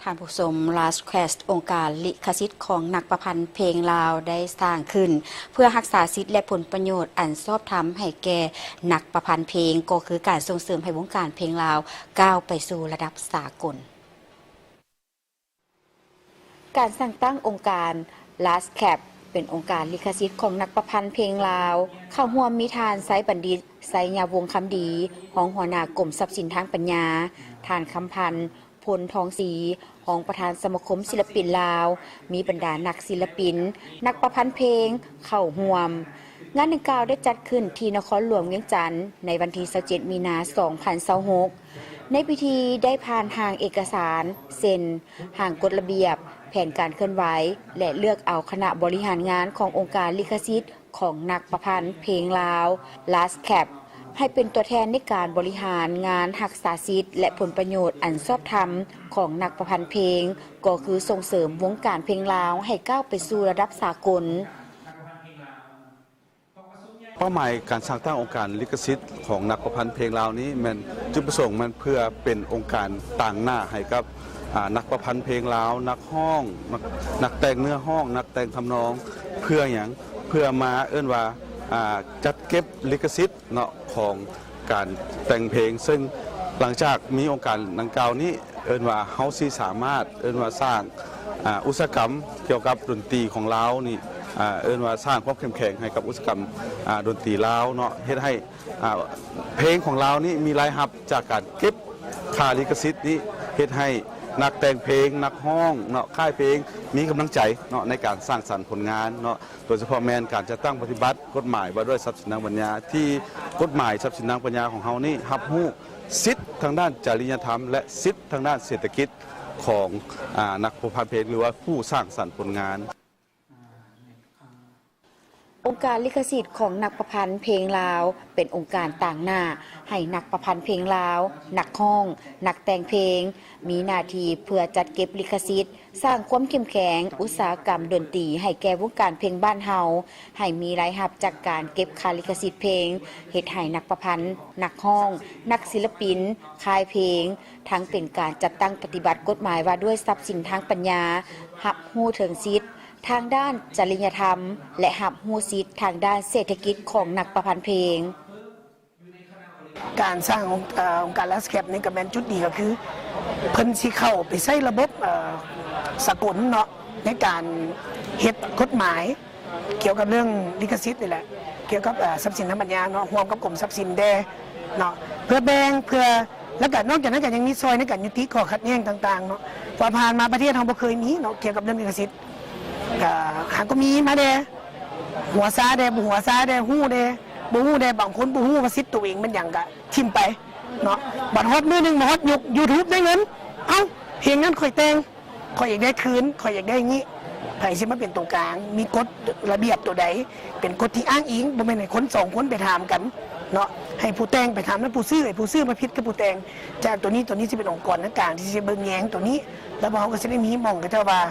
ท่านผู้ชม Last Quest องค์การลิขสิทธิ์ของนักประพันธ์เพลงลาวได้สร้างขึ้นเพื่อรักษาสิทธิและผลประโยชน์อันชอบธรรมให้แก่นักประพันธ์เพลงก็คือการส่งเสริมให้วงการเพลงลาวก้าวไปสู่ระดับสากลการสร้างตั้งองค์การ Last Cap เป็นองค์การลิขสิทธิ์ของนักประพันธ์เพลงลาวเข้าร่วมมีทานไซบัณฑิตไซญาวงศ์คำดีของหัวหน้ากรมทรัพย์สินทางปัญญาทานคำพันธ์พลทองศรีของประธานสมาคมศิลปินลาวมีบรรดานักศิลปินนักประพันธ์เพลงเข้าร่วมงานดังกล่าวได้จัดขึ้นที่นครหลวงเวียงจันทร์ในวันที่27 มีนาคม 2026ในพิธีได้ผ่านห่างเอกสารเซ็นห่างกฎระเบียบแผนการเคลื่อนไหวและเลือกเอาคณะบริหารงานขององค์การลิขสิทธิ์ของนักประพันธ์เพลงลาว Last Cap ให้เป็นตัวแทนในการบริหารงานรักษาสิทธิ์และผลประโยชน์อันชอบธรรมของนักประพันธ์เพลงก็คือส่งเสริมวงการเพลงลาวให้ก้าวไปสู่ระดับสากลเป้าหมายการสร้างตั้งองค์การลิขสิทธิ์ของนักประพันธ์เพลงลาวนี้มันจุดประสงค์มันเพื่อเป็นองค์การต่างหน้าให้กับนักประพันธ์เพลงลาวนักห้องนักแต่งเนื้อห้องนักแต่งทำนองเพื่ออย่างเพื่อมาว่าจัดเก็บลิขสิทธิ์เนาะของการแต่งเพลงซึ่งหลังจากมีองค์การดังกล่าวนี้ว่าเฮาสิสามารถว่าสร้างอุตสาหกรรมเกี่ยวกับดนตรีของลาวนี่ว่าสร้างความเข้มแข็งให้กับอุตสาหกรรมดนตรีลาวเนาะเฮ็ดให้เพลงของลาวนี่มีรายรับจากการเก็บค่าลิขสิทธิ์นี้เฮ็ดให้นักแต่งเพลงนักห้องเนาะค่ายเพลงมีกำลังใจเนาะในการสร้างสรรค์ผลงานเนาะโดยเฉพาะแมนการจะตั้งปฏิบัติกฎหมายว่าด้วยทรัพย์สินทางปัญญาที่กฎหมายทรัพย์สินทางปัญญาของเฮานี่รับรู้สิทธิ์ทางด้านจริยธรรมและสิทธิ์ทางด้านเศรษฐกิจของนักประพันธ์เพลงหรือว่าผู้สร้างสรรค์ผลงานองค์การลิขสิทธิ์ของนักประพันธ์เพลงลาวเป็นองค์การต่างหน้าให้นักประพันธ์เพลงลาวนักห้องนักแต่งเพลงมีหน้าที่เพื่อจัดเก็บลิขสิทธิ์สร้างความเข้มแข็งอุตสาหกรรมดนตรีให้แก่วงการเพลงบ้านเฮาให้มีรายรับจากการเก็บค่าลิขสิทธิ์เพลงเฮ็ดให้นักประพันธ์นักห้องนักศิลปินค่ายเพลงทั้งเป็นการจัดตั้งปฏิบัติกฎหมายว่าด้วยทรัพย์สินทางปัญญารับรู้ถึงสิทธิ์ทางด้านจริยธรรมและรับรู้สิทธิ์ทางด้านเศรษฐกิจของนักประพันธ์เพลงการสร้างองค์การ Last Cap นี่ก็แม่นจุดดีก็คือเพิ่นสิเข้าไปใช้ระบบสากลเนาะในการเฮ็ดกฎหมายเกี่ยวกับเรื่องลิขสิทธิ์นี่แหละเกี่ยวกับทรัพย์สินทางปัญญาเนาะร่วมกับกรมทรัพย์สินแดเนาะเพื่อแบ่งเพื่อแล้วก็นอกจากนั้นก็ยังมีซอยในการยุติข้อขัดแย้งต่างๆเนาะผ่านมาประเทศเราบ่เคยมีเนาะเกี่ยวกับเรื่องลิขสิทธิ์หากก็มีมาแดหัวซาแดบ่หัวซาแดฮู้แดบ่ฮู้แดบางคนบ่ฮู้ว่าสิทธิ์ตัวเองมันหยังก็ทิ่มไปเนาะบัดฮอดมื้อนึงมาฮอดยุค YouTube ได้เงินเอ้าเพลงนั้นข่อยแต่งข่อยอยากได้คืนข่อยอยากได้งี้ไผสิมาเป็นตัวกลางมีกฎระเบียบตัวใดเป็นกฎที่อ้างอิงบ่แม่นให้คนสองคนไปถามกันเนาะให้ผู้แต่งไปถามแล้วผู้ซื้อให้ผู้ซื้อมาผิดกับผู้แต่งจากตัวนี้สิเป็นองค์กรกลางที่สิเบิ่งแยงตัวนี้แล้วเฮาก็สิได้มีหม่องก็เจ้าว่า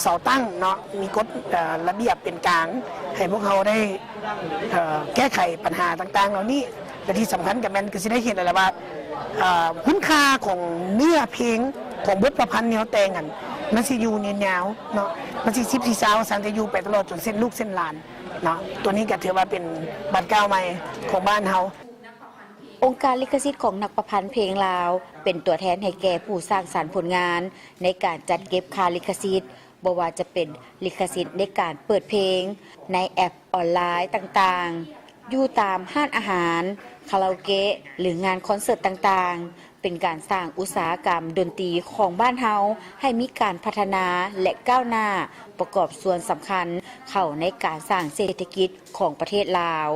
เสาตั้งเนาะมีกฎระเบียบเป็นกลางให้พวกเขาได้แก้ไขปัญหาต่างๆเหล่านี้และที่สำคัญกับมันก็จะได้เห็นอะไรว่าคุณค่าของเนื้อเพลงของบทประพันธ์แนวแต่งกันมันสิอยู่เนียนยาวเนาะมันสิ10 4 20 30จะอยู่ไปตลอดจนเส้นลูกเส้นหลานเนาะตัวนี้ก็ถือว่าเป็นบัตรก้าวใหม่ของบ้านเฮาองค์การลิขสิทธิ์ของนักประพันธ์เพลงลาวเป็นตัวแทนให้แก่ผู้สร้างสรรค์ผลงานในการจัดเก็บค่าลิขสิทธิ์บ่ว่าจะเป็นลิขสิทธิ์ในการเปิดเพลงในแอปออนไลน์ต่างๆอยู่ตามห้างอาหารคาราโอเกะหรืองานคอนเสิร์ตต่างๆเป็นการสร้างอุตสาหกรรมดนตรีของบ้านเฮาให้มีการพัฒนาและก้าวหน้าประกอบส่วนสำคัญเข้าในการสร้างเศรษฐกิจของประเทศลาว